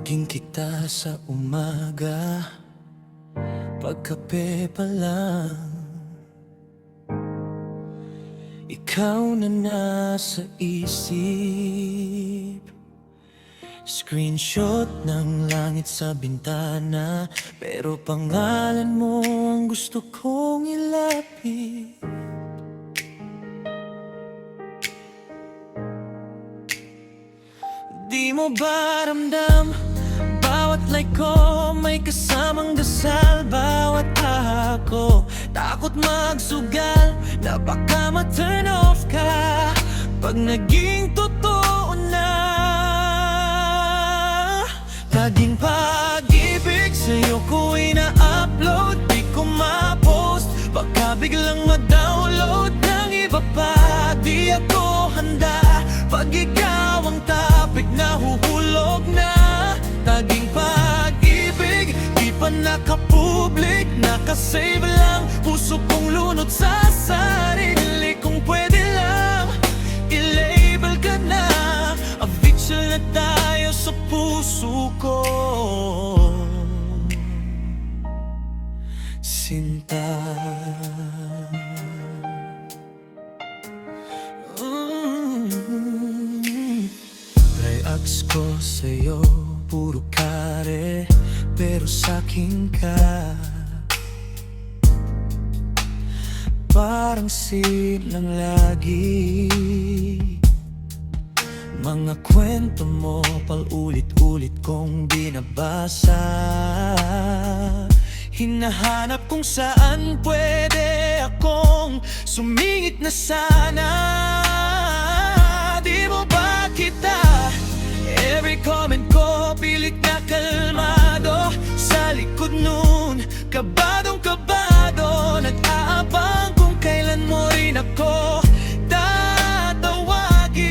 Tawagin kita sa umaga, pagkape pa lang. Ikaw na nasa isip, screenshot ng langit sa bintana, pero pangalan mo ang gusto kong ilapit. Di mo ba ramdam, bawat like ko may kasamang dasal. Bawat ako, takot magsugal, na baka ma-turn off ka pag naging totoo na. Taging pag-ibig sa'yo ko ina-upload, di ko ma-post, baka biglang ma-download ng iba pa. Di ako handa pag ikaw ang topic, nahuhulog na. Taging pag-ibig, di pa nakapublic, nakasave lang, puso kong lunod sa sarili. Kung pwede lang, i-label ka na, official na tayo sa puso ko. Sinta. Reacts ko sa'yo, puro kare, pero sa'kin ka parang silang lagi. Mga kwento mo paulit-ulit kong binabasa, hinahanap kung saan pwede akong sumingit na sana. Di mo ba kita? Every comment ko pilit na kalmado, sa likod nun kabadong kabado, nag-aabang kung kailan mo rin ako tatawagin.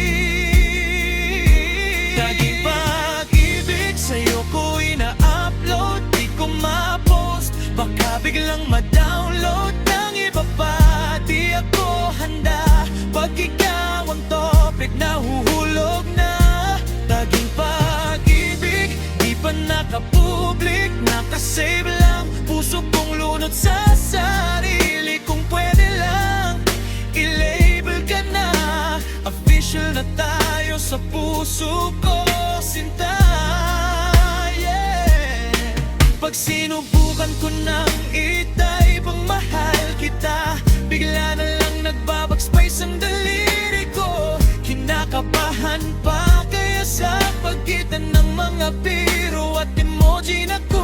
Taging pag-ibig sa'yo ko ina-upload, di ko ma-post, baka biglang ma-download ng iba pa. Di ako handa pag ikaw ang topic, nahuhulog na. Taging pag-ibig, di pa nakapublic, nakasave lang, puso kong lunod sa sarili. Kung pwede lang, i-label ka na, official na tayo sa puso ko. Sinta, yeah. Pag sinubukan ko nang itay pang mahal kita, bigla na lang nagbabackspice ang daliri ko. Kinakabahan pa kaya sa pagitan ng mga biro at emoji na ko